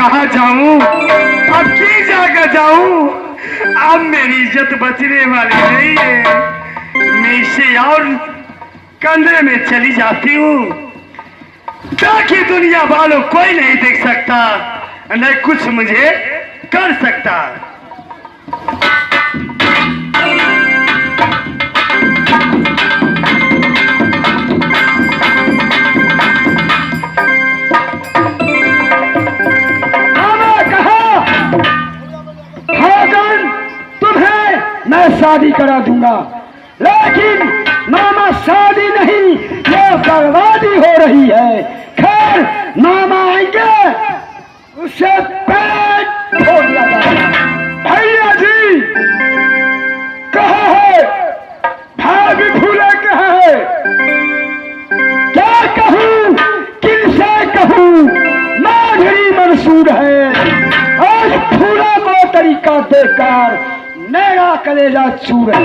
कहाँ जाऊं? अब की जाकर जाऊं? अब मेरी इज्जत बचने वाली नहीं है। मैं इसे और कंधे में चली जाती हूँ ताकि दुनिया वालों कोई नहीं देख सकता, न कुछ मुझे कर सकता। मैं शादी करा दूंगा, लेकिन मामा शादी नहीं, ये बर्बादी हो रही है। खैर मामा आएंगे, उसे पेट फोड़ दिया जाएगा। भैया जी कहाँ है? भाभी फूले कहाँ है? क्या कहूँ, किनसे कहूँ? माधुरी मंसूर है। आज फूला को तरीका देखकर मेरा कलेजा चूर है।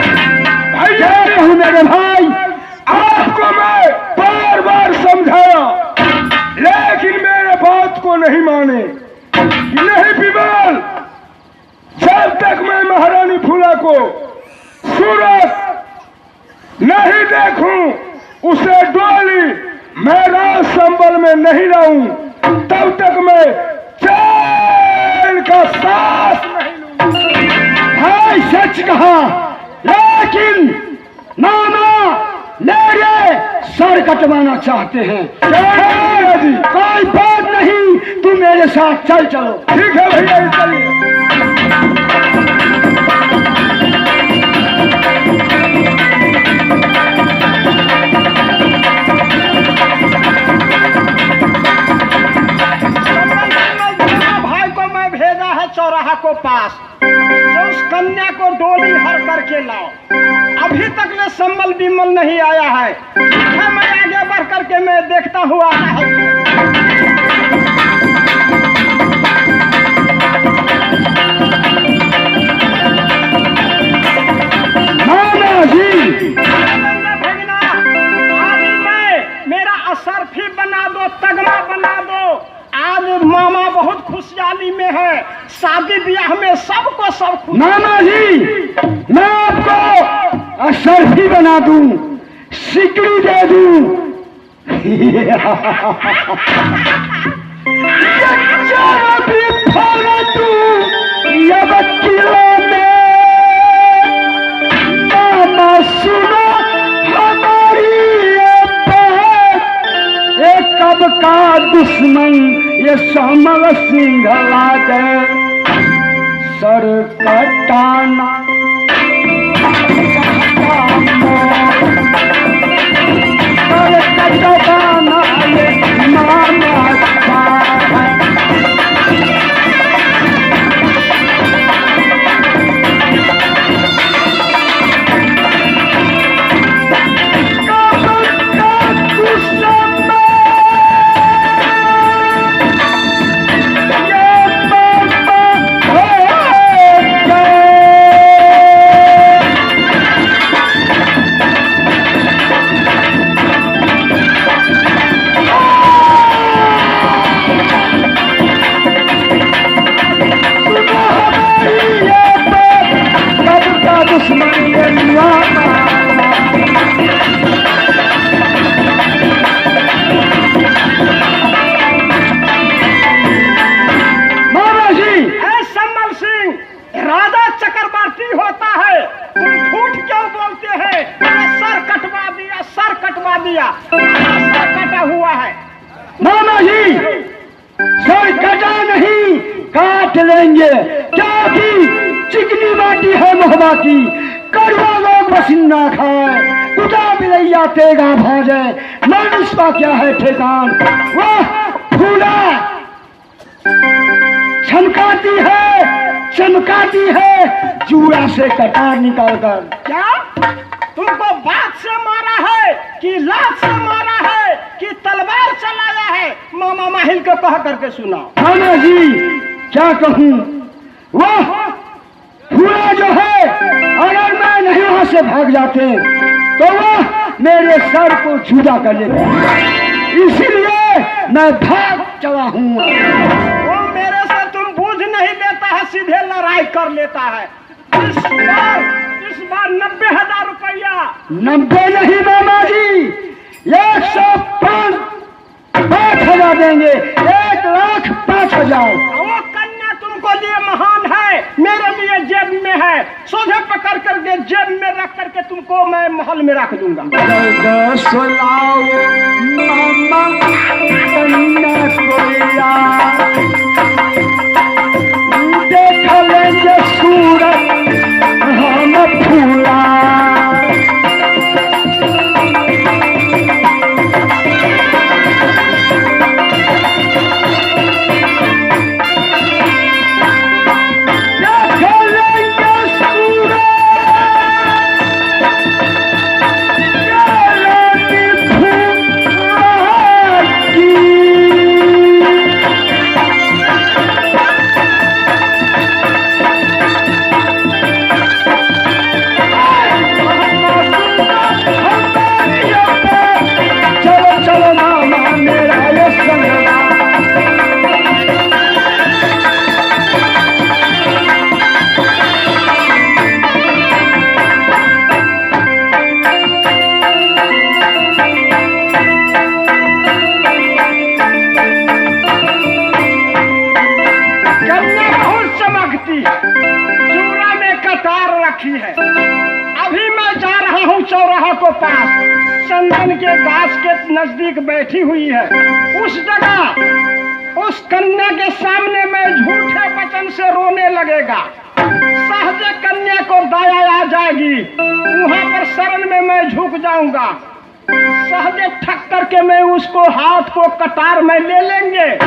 भैया कहूँ मेरे भाई, आपको मैं बार बार समझाया, लेकिन मेरे बात को नहीं माने। नहीं बिमल, जब तक मैं महारानी फूला को सूरत नहीं देखूं, उसे डोली मेरा संबल में नहीं लाऊं, तब तक मैं चैन का सांस नहीं लूंगा। भाई सच कहा, लेकिन मामा मेरे सर कटवाना चाहते हैं। कोई बात नहीं, तू मेरे साथ चल चलो। ठीक है भैया, चलिए। भाई को मैं भेजा है चौराहा को पास, उस कन्या को डोली हर करके लाओ। अभी तक ले संबल बिमल नहीं आया है। मैं आगे बढ़ करके मैं देखता हुआ है। मामा जी भगना, अभी मेरा असरफी बना दो, तगड़ा बना दो। आज मामा बहुत खुशहाली में है, शादी ब्याह में सबको सब खुश। मामा जी मैं आपको असरफी बना दूं, सिकड़ी दे दूं। मामा सुनो हमारी ये बात, एक कब का दुश्मन ये श्यामल सिंघला दे, सर कटाना सर कटाना ये मामा है। कटा हुआ है। मामा जी सर कटा नहीं, काट लेंगे, क्योंकि चिकनी माटी है मोहबा की। कड़वा लोग पसीना खाए, कुटा बिलैया तेगा भाजे, मनुष्य का क्या है ठेकान। वाह फूला चमकाती है चूड़ा से कटार निकाल कर। क्या तुमको बात से मारा है कि लात से मारा है कि तलवार चलाया है? मामा माहिल को कह करके सुनाओ। मामा जी क्या कहूँ, वह फूला जो है, अगर मैं नहीं वहां से भाग जाते तो वह मेरे सर को जुदा कर लेता, इसीलिए मैं भाग चला हूँ। वो मेरे सीधे लड़ाई कर लेता है। इस बार 90,000 रुपया। 90 नहीं मामा जी, 105,000 देंगे। 1,05,000। वो कन्या तुमको लिए महान है, मेरे लिए जेब में है। सोझे पकड़ करके जेब में रख करके तुमको मैं महल में रख दूंगा। सुलाओ मामा कन्या कोया, देख लेंगे सूरज हम फूला। अभी मैं जा रहा हूँ चौराहा को पास, चंदन के गाछ के नजदीक बैठी हुई है। उस जगह उस कन्या के सामने मैं झूठे वचन से रोने लगेगा। सहजे कन्या को दया आ जाएगी, वहां पर शरण में मैं झुक जाऊंगा। सहजे ठक करके मैं उसको हाथ को कटार में ले लेंगे,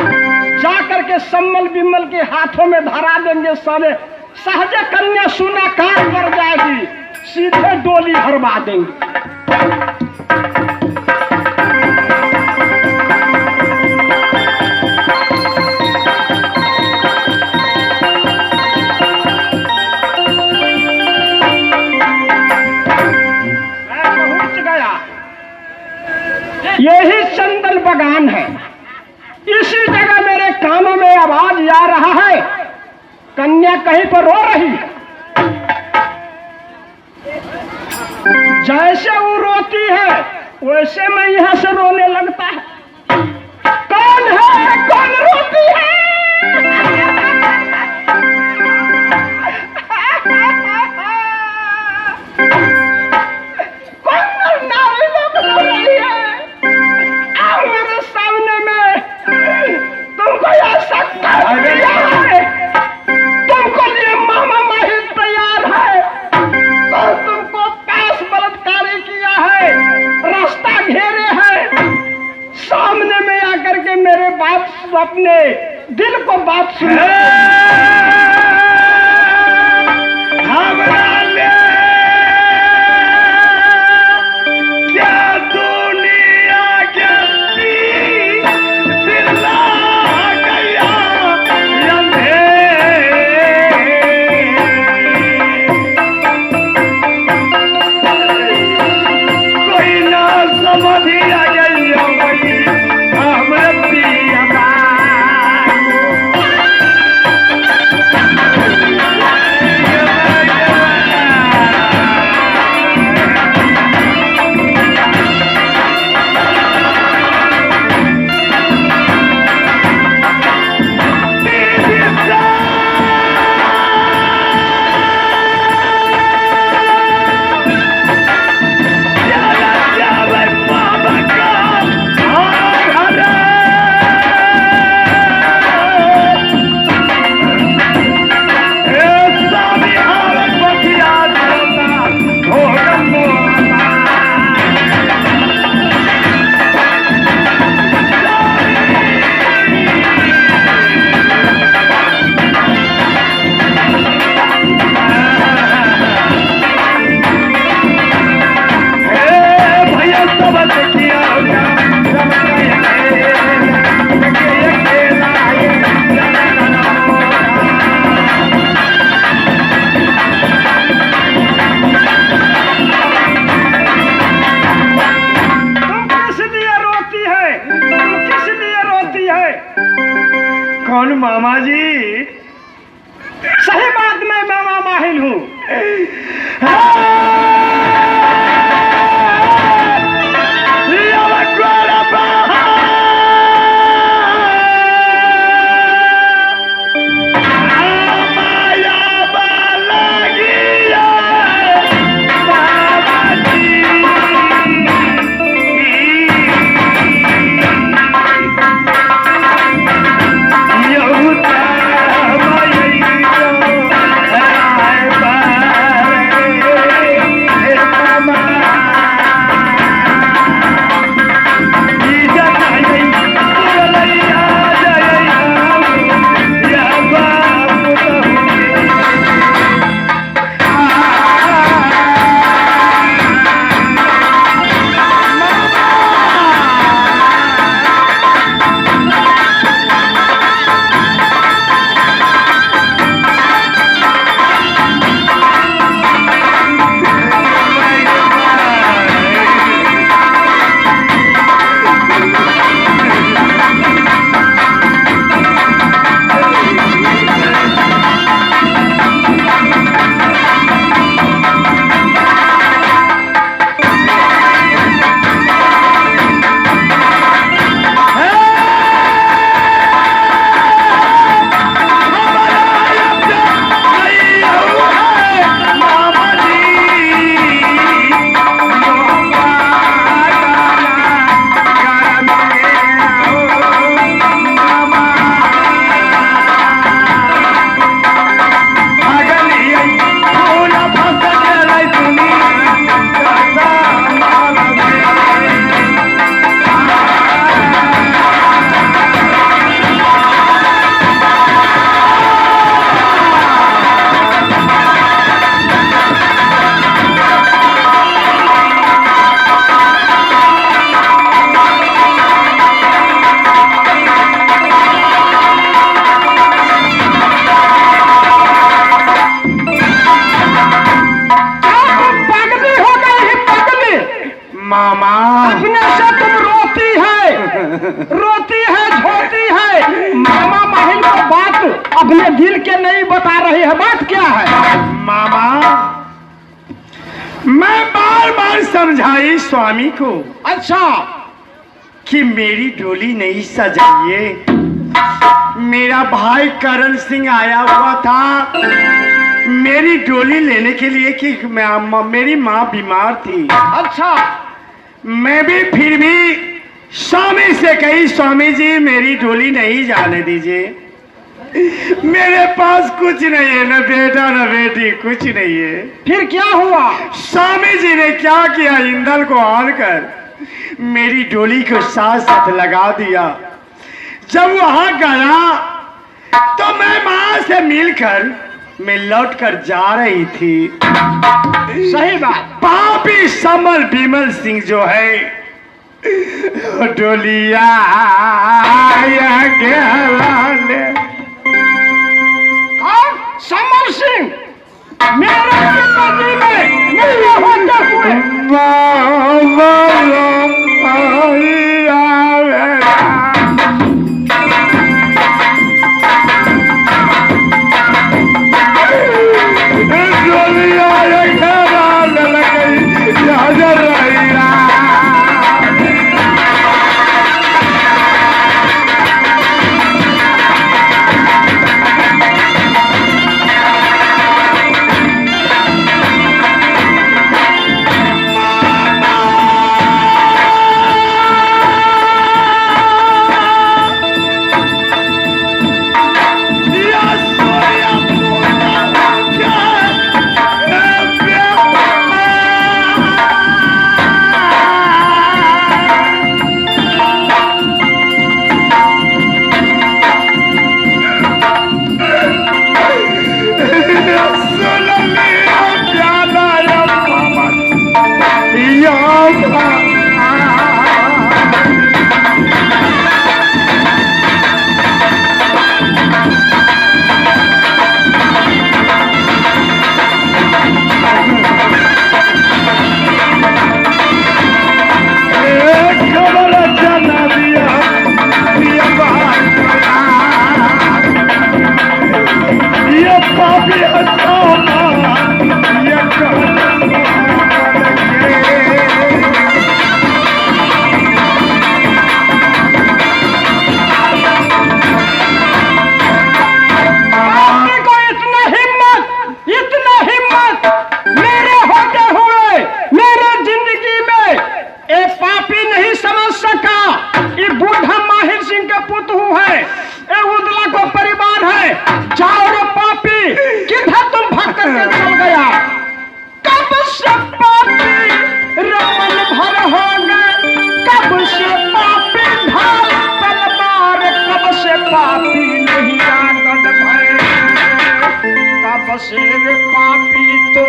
जा करके सम्मल बिमल के हाथों में धरा देंगे। सारे सहजे कन्या सुनाकार कर जाएगी, सीधे डोली भरवा देंगे। मैं पहुंच गया, यही चंदन बगान है। इसी जगह मेरे कानों में आवाज आ रहा है, कन्या कहीं पर रो रही है। जैसे वो रोती है वैसे मैं यहां से रोने लगता है। कौन है, कौन रोती है? कौन नारी लोग रो रही है? आओ मेरे सामने में, तुमको ऐसा कर दिया है, तुमको लिए मामा माहिर तैयार है, तो तुमको पास बलात्कारी किया है, रास्ता घेरे है। सामने में आकर के मेरे बात अपने दिल को बात सुनो। सही बात मैं मामा माहिल हूँ। मामा अपने से तुम रोती है झोती है। मामा माहिल को बात अपने दिल के नहीं बता रही है, बात क्या है? मामा मैं बार बार समझाई स्वामी को अच्छा कि मेरी डोली नहीं सजाइए। मेरा भाई करण सिंह आया हुआ था मेरी डोली लेने के लिए कि मेरी माँ बीमार थी। अच्छा मैं भी फिर भी स्वामी से कही, स्वामी जी मेरी डोली नहीं जाने दीजिए, मेरे पास कुछ नहीं है, न बेटा न बेटी, कुछ नहीं है। फिर क्या हुआ? स्वामी जी ने क्या किया, ईंधन को ऑन कर मेरी डोली को साथ साथ लगा दिया। जब वहां गया तो मैं मां से मिलकर मैं लौट कर जा रही थी। सही बात। पापी समल बिमल सिंह जो है डोलिया समर सिंह मेरे जिंदगी में नहीं होते हुए से रे पापी तो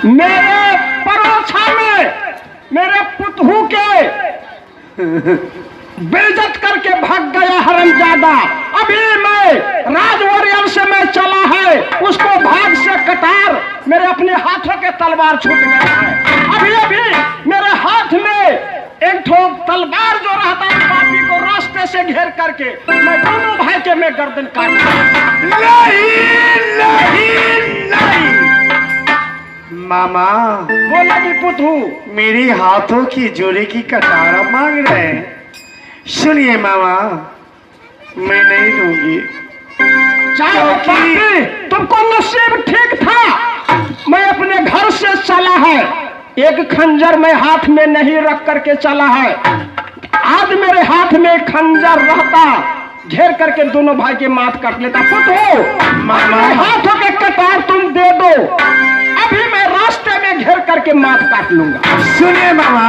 मेरे परोछा में मेरे पुतहू के बेइज्जत करके भाग गया हरामजादा। अभी मैं राजवरियल से मैं चला है, उसको भाग से कटार मेरे अपने हाथों के तलवार छूट गया है। अभी अभी मेरे हाथ में एक ठोक तलवार जो रहता है पापी को रास्ते से घेर करके मैं दोनों भाई के मैं गर्दन काट नहीं मामा। बोला कि पुतहू मेरे हाथों की जोड़े की कटारा मांग रहे हैं। सुनिए मामा, मैं नहीं दूंगी। चाहे तुमको नसीब ठीक था, मैं अपने घर से चला है, एक खंजर में हाथ में नहीं रख करके चला है। आज मेरे हाथ में खंजर रहता, घेर करके दोनों भाई के माथ काट लेता। पुतहू मामा, हाथों के कटार तुम दे दो, अभी मैं रास्ते में घेर करके माथ काट लूंगा। सुनिए मामा,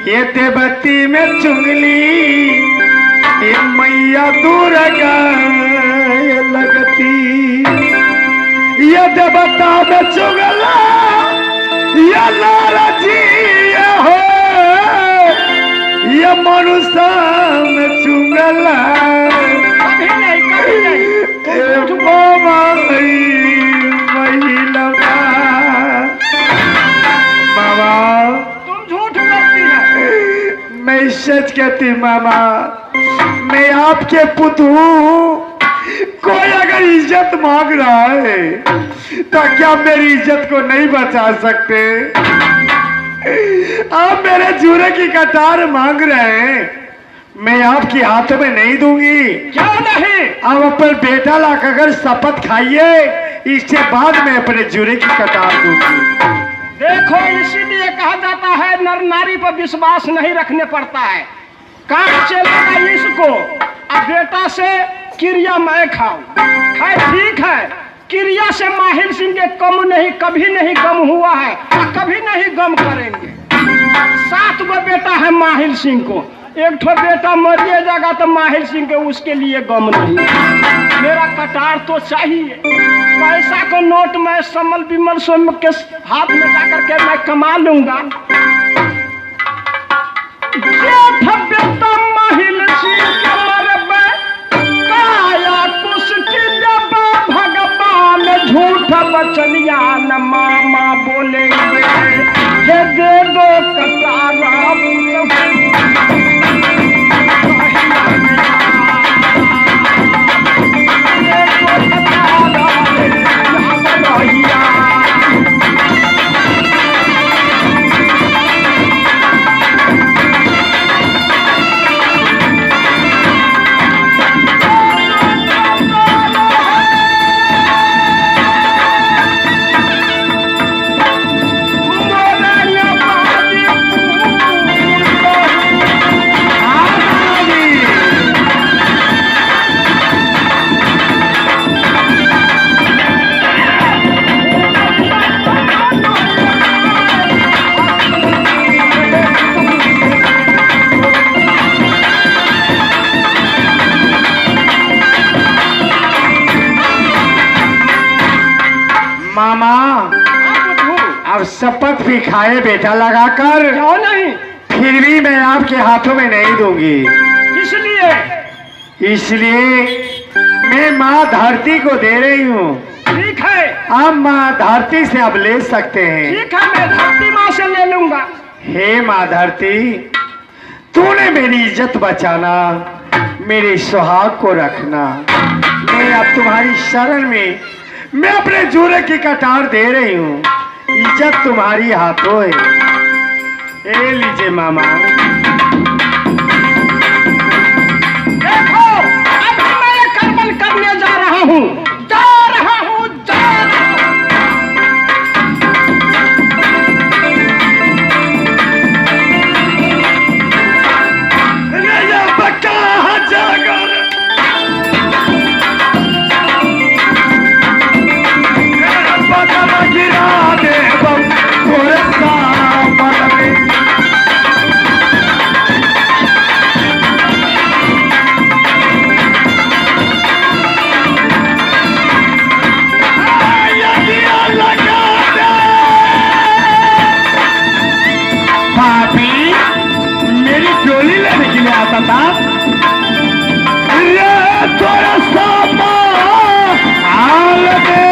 ये देवती में चुंगली ये मैया दूर लगती, ये देवता में चुगला ये नाराजी हो, ये मनुष्य में चुगला कभी नहीं, कभी नहीं। मामा तुम झूठ बोलती है। मैं सच कहती मामा, मैं आपके पुतहू कोई अगर इज्जत मांग रहा है तो क्या मेरी इज्जत को नहीं बचा सकते? आप मेरे जूरे की कटार मांग रहे हैं, मैं आपके हाथों में नहीं दूंगी। क्यों नहीं? आप अपने बेटा लाकर अगर शपथ खाइए, इसके बाद मैं अपने जूरे की कटार दूंगी। देखो, इसीलिए कहा जाता है नर नारी पर विश्वास नहीं रखने पड़ता है। काम चलेगा इसको, अब बेटा से क्रिया मैं खाऊं, खाए ठीक है, क्रिया से माहिर सिंह के कम नहीं, कभी नहीं गम हुआ है और कभी नहीं गम करेंगे। 7 गो बेटा है माहिर सिंह को, एक ठो बेटा मरिए जाएगा तो माहिर सिंह के उसके लिए गम नहीं। मेरा कटार तो चाहिए, पैसा को नोट में समल बिमल सोम के हाथ में जाकर के मैं कमा लूंगा। माहिर सिंह के मरबे काया कुश्ती जब भगवान झूठ बचनिया न मामा बोलेंगे, हे दे दो कटारा। मामा, अब शपथ भी खाए बेटा लगाकर, क्यों नहीं? फिर भी मैं आपके हाथों में नहीं दूंगी। इसलिए इसलिए मैं माँ धरती को दे रही हूँ। ठीक ठीक है। आप माँ धरती से अब ले सकते हैं। ठीक है, मैं धरती माँ से ले लूंगा। हे माँ धरती, तूने मेरी इज्जत बचाना, मेरे सुहाग को रखना। मैं अब तुम्हारी शरण में मैं अपने जूरे की कटार दे रही हूँ। इज्जत तुम्हारी हाथों है। ए लीजिए मामा। देखो, अभी मैं ये करबल करने जा रहा हूँ, जा रहा हूँ, जा रहा हूँ। ये बक्का जागर गिरा दे बम थोड़े सामने। भाभी, मेरी डोली लेने के लिए आता था। ये थोड़ा सा हाल दे।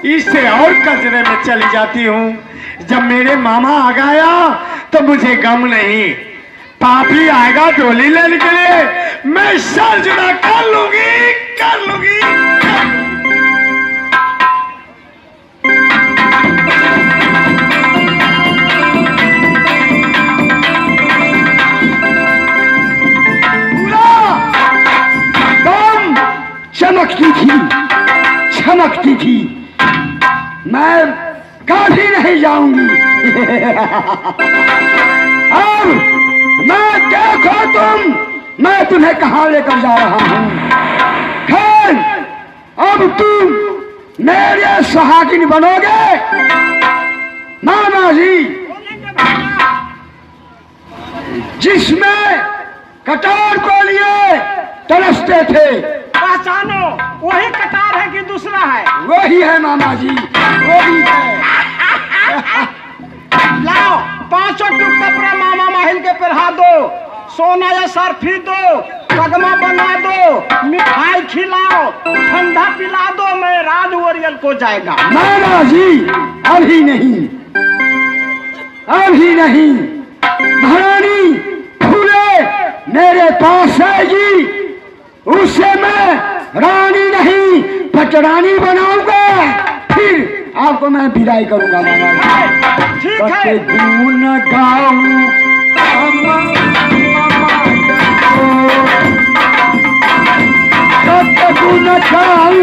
इससे और कचरे में चली जाती हूँ। जब मेरे मामा आ गया तो मुझे गम नहीं। पापी आएगा डोली लेने के लिए, मैं सर जुड़ा कर लूंगी, कर लूंगी। चमकती थी, चमकती थी, मैं कभी नहीं जाऊंगी। अब मैं देखो तुम, मैं तुम्हें कहाँ लेकर जा रहा हूँ। खैर, अब तुम मेरे सुहागिन बनोगे। मामा जी, जिसमें कटार को लिए तरसते थे, पहचानो, वही कटार है कि दूसरा है? वही है मामा जी, वही है। लाओ 5 टुक कपड़ा मामा माहिल के पहना दो, सोना या सरफी दो, पगमा बना दो, मिठाई खिलाओ, ठंडा पिला दो, मैं राज ओरियल को जाएगा। मामा जी, अभी नहीं, अभी नहीं। महारानी फूले मेरे पास आएगी, उससे मैं रानी नहीं पटरानी बनाऊंगा, फिर आपको मैं विदाई करूंगा। मामा ठीक है। गुण गाऊं गुण गाऊं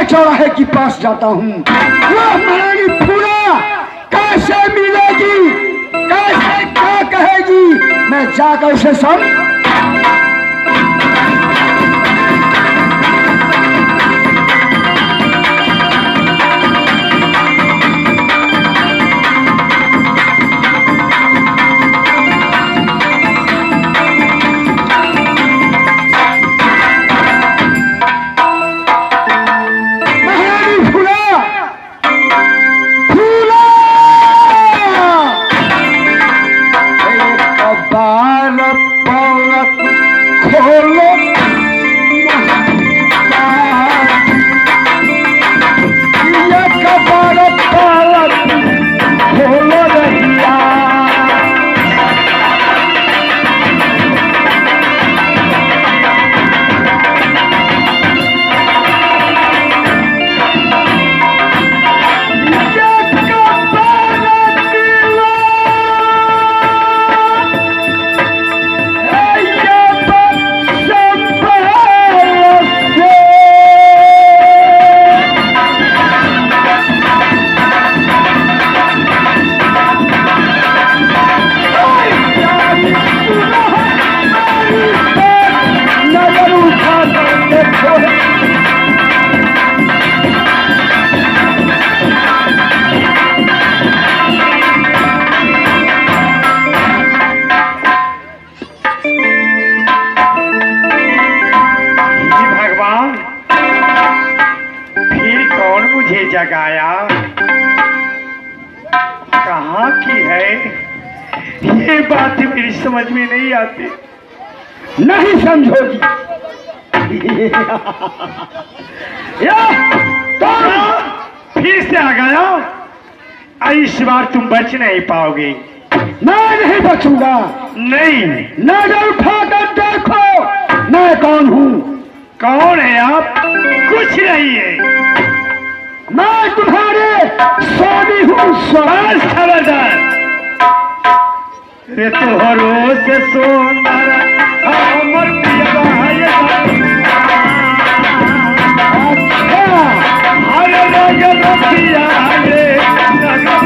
चौराहे के पास जाता हूँ। वह महारानी फूला कैसे मिलेगी, कैसे क्या कहेगी, मैं जाकर उसे सुन। बातें मेरी समझ में नहीं आती। नहीं समझोगी। या फिर से आ गया। इस बार तुम बच नहीं पाओगे। मैं नहीं बचूंगा। नहीं, नजर उठाकर देखो मैं कौन हूँ। कौन है आप? कुछ नहीं है। मैं तुम्हारे स्वामी हूँ। बस खबरदार। रे तोहरो से सुंदर हमर पिया है। हर रंग पिया रे रंग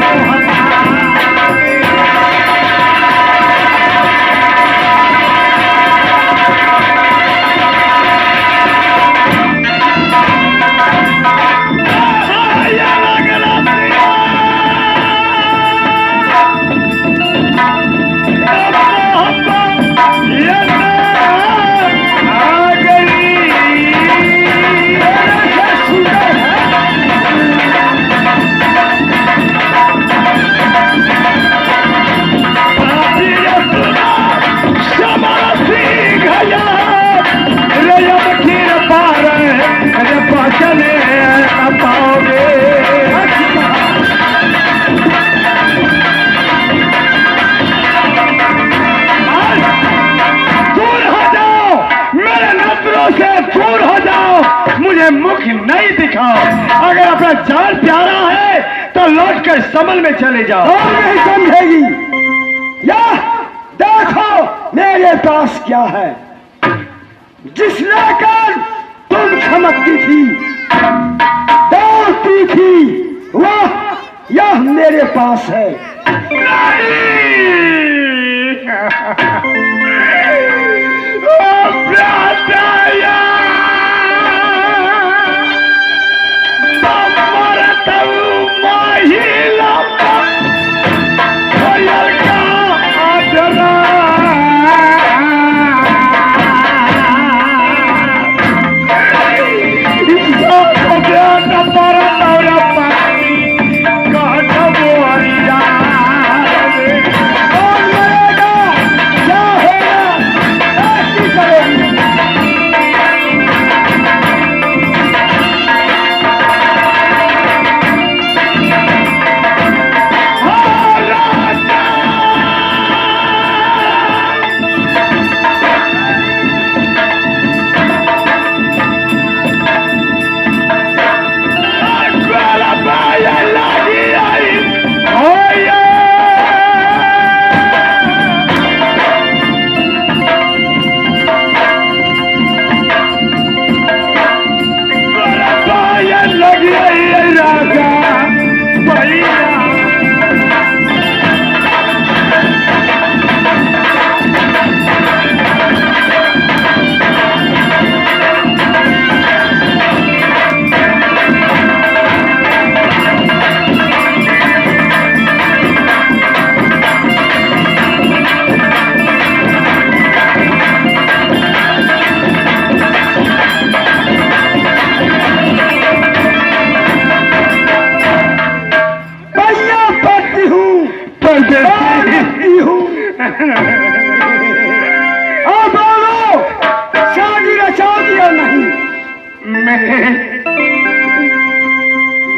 मुख नहीं दिखाओ। अगर अपना जान प्यारा है तो लौट कर समल में चले जाओ। और नहीं समझेगी। या देखो मेरे पास क्या है। जिस लेकर तुम चमकती थी, दौड़ती थी, वह यह मेरे पास है।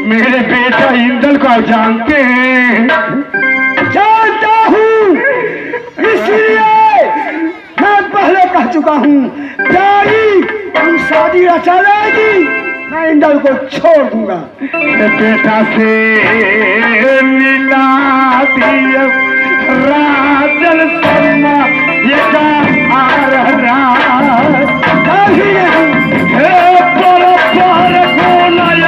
मेरे बेटा इंदल को आप जानते हैं? जानता हूँ, इसलिए मैं पहले कह चुका हूँ प्यारी हम शादी रचा लेगी, मैं इंदल को छोड़ दूंगा। बेटा से मिला दिया राजन शर्मा ये का आ रहा कभी नहीं पर कोना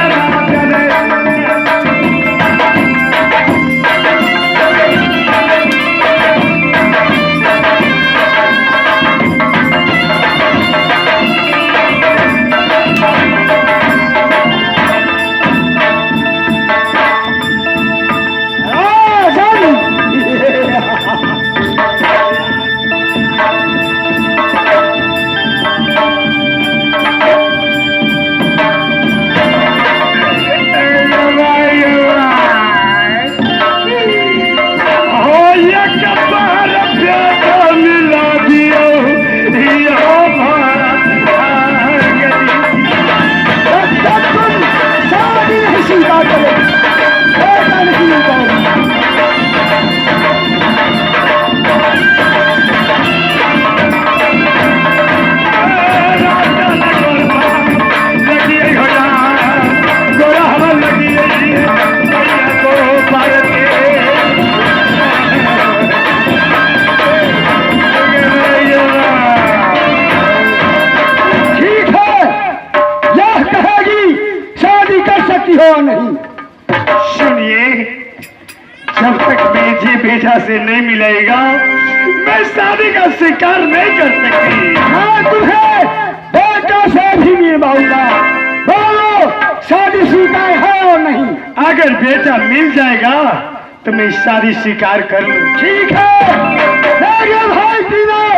मुझे बेटा से नहीं मिलेगा, मैं शादी का स्वीकार नहीं कर सकती। हाँ, तुम्हें बेटा से भी निभाऊंगा। बोलो, शादी स्वीकार है और नहीं? अगर बेटा मिल जाएगा तो मैं शादी स्वीकार कर लूं। ठीक है, मेरे भाई तीनों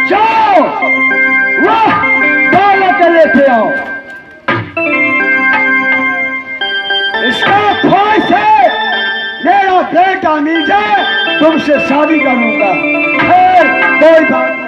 जाओ, वाह दौलत लेते आओ। इसका ख्वाहिश है मेरा बेटा मिल जाए, तुमसे शादी करूंगा। कोई बात नहीं।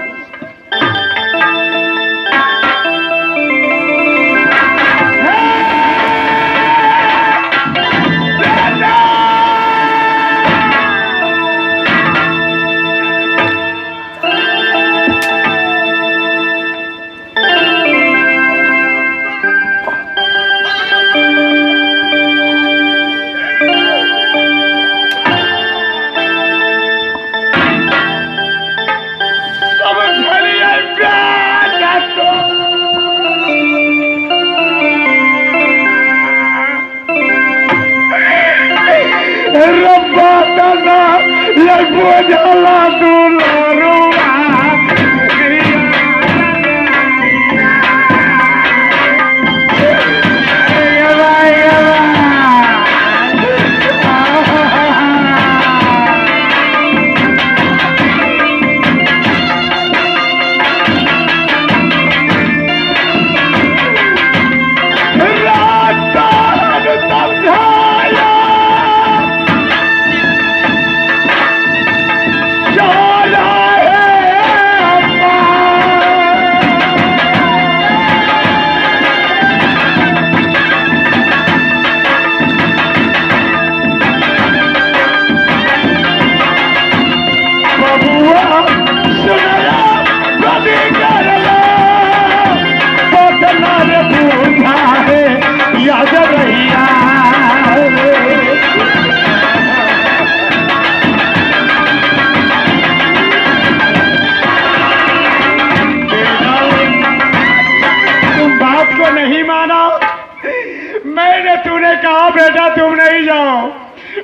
बेटा तुम नहीं जाओ,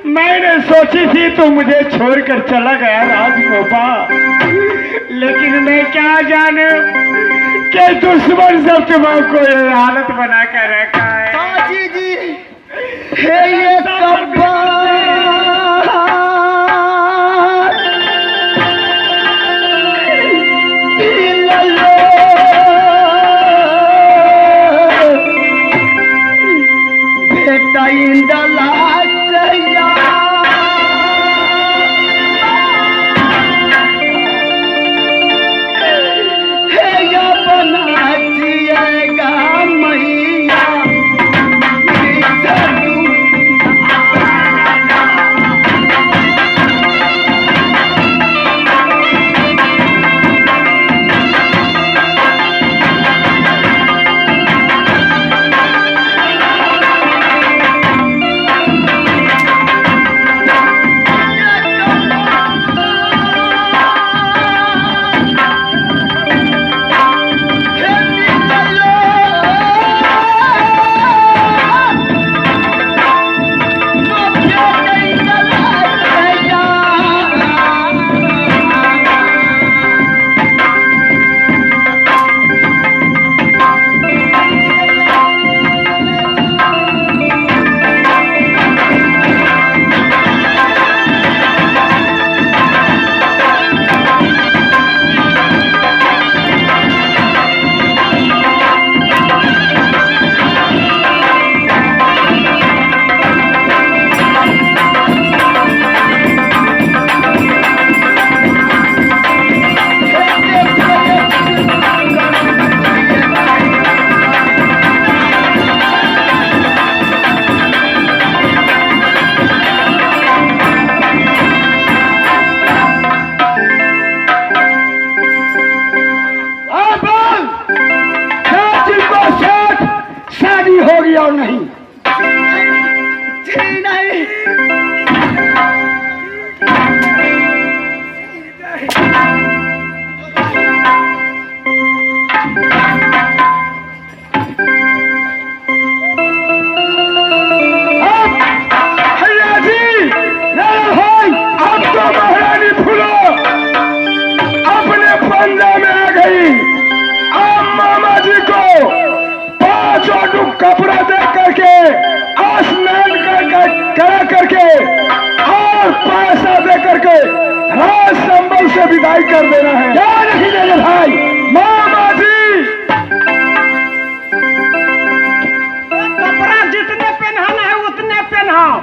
मैंने सोची थी तू मुझे छोड़कर चला गया राजगोपा, लेकिन मैं क्या जाने कि दुश्मन सब तुमको ये हालत बना कर रखा है। काजी जी, हे ये कब्बा के राज संबल से विदाई कर देना है। क्या नहीं मेरे भाई? मामा जी कपड़ा जितने पहनाना है उतने पहनाओ,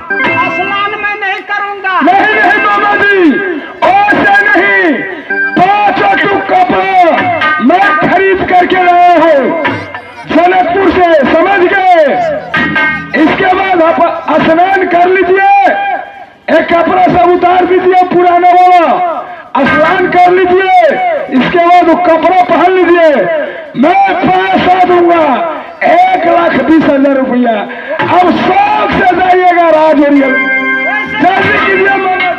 असलान मैं नहीं करूंगा। नहीं नहीं मामा जी, ऐसे नहीं। 5 टुक कपड़ा मैं खरीद करके लाया हूँ जनकपुर से, समझ गए? इसके बाद आप स्नान कर लीजिए, एक कपड़ा सब उतार दीजिए पुराना वाला, स्नान कर लीजिए, इसके बाद वो कपड़ा पहन लीजिए। मैं पैसा दूंगा 1,20,000 रुपया। अब शौक से जाइएगा राज ओरियल, जल्दी कीजिए मामा जी।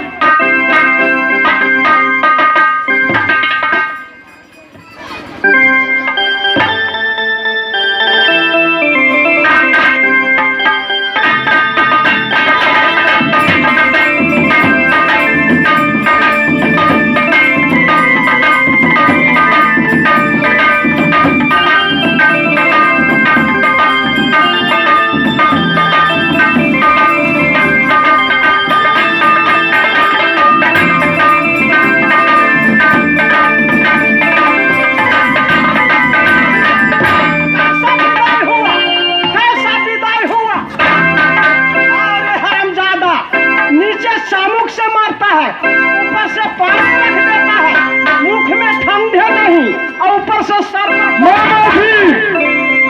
मामा जी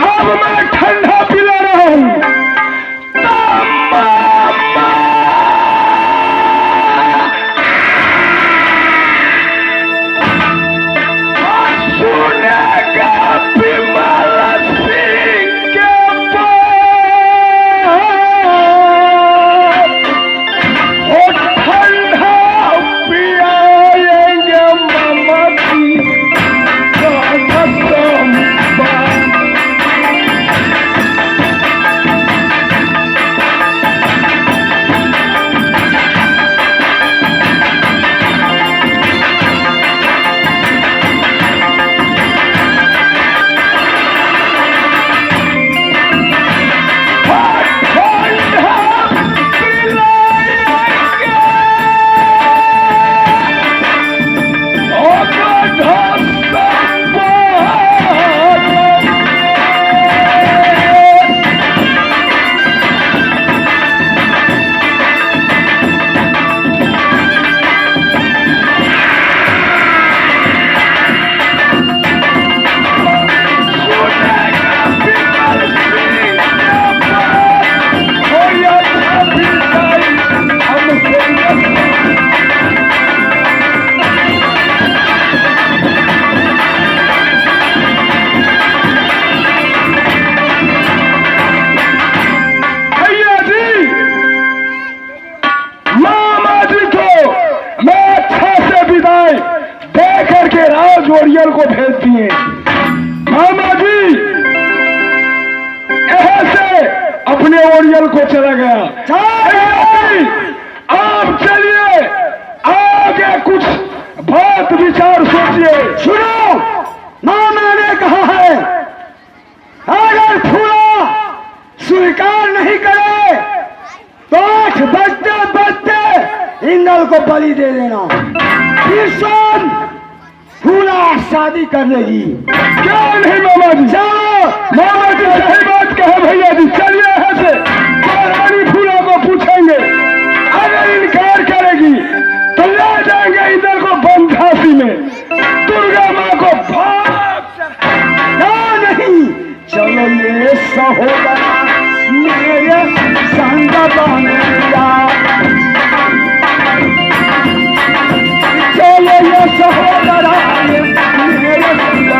अब मैं ठंडा पिला रहा हूँ। ओरियल को भेज दिए। मामा जी ऐसे अपने ओरियल को चला गया। आप चलिए आगे कुछ बात विचार सोचिए। सुनो, मामा ने कहा है अगर फूला स्वीकार नहीं करे तो 8 बजते बजते इंगल को बलि दे देना। किसान फूला शादी कर लेगी। क्या नहीं मामा जी? चलो मामा जी सही बात कहे भैया जी। चलिए यहाँ से रानी फूला को पूछेंगे, अगर इनकार करेगी तो ले जाएंगे इधर को बंधासी में, दुर्गा माँ को भाग। नहीं चलो ये सहोदरा मेरे संग बनेगा, चलो ये सहोदरा मेरे संग।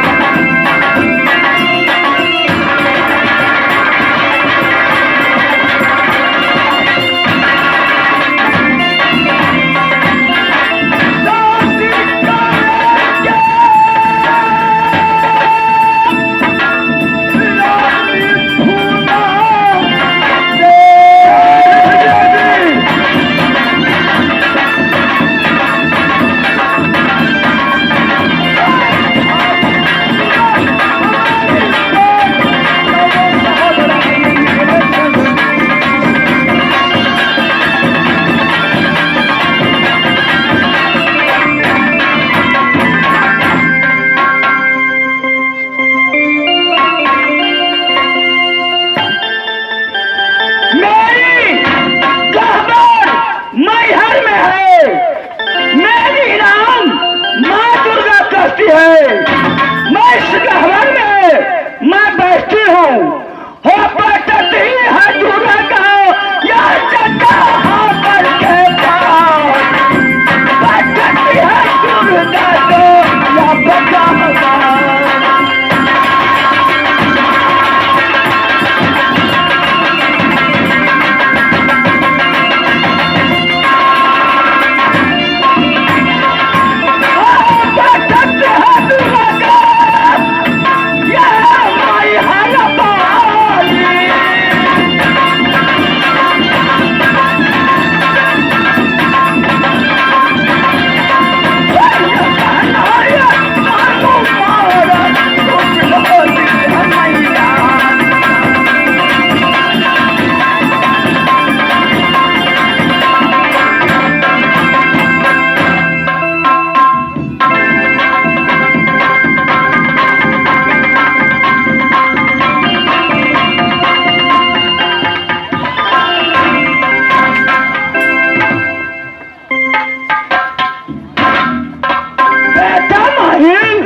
बहन,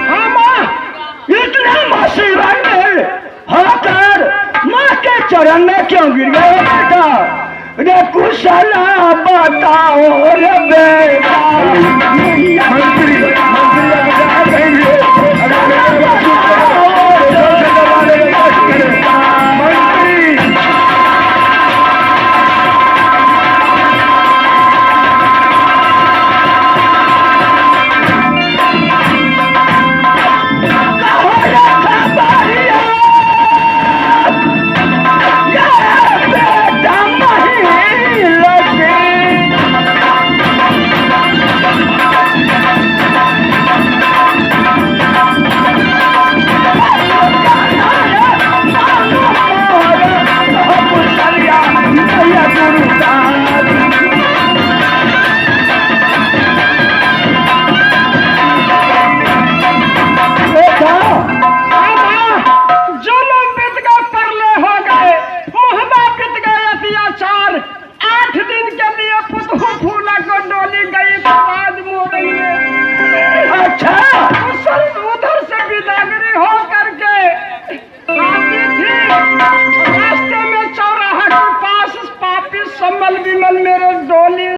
हाँ माँ, इतने मुसीबत में होकर माँ के चरण में क्यों गिर गए बेटा? रे कुशल बताओ रे बेटा।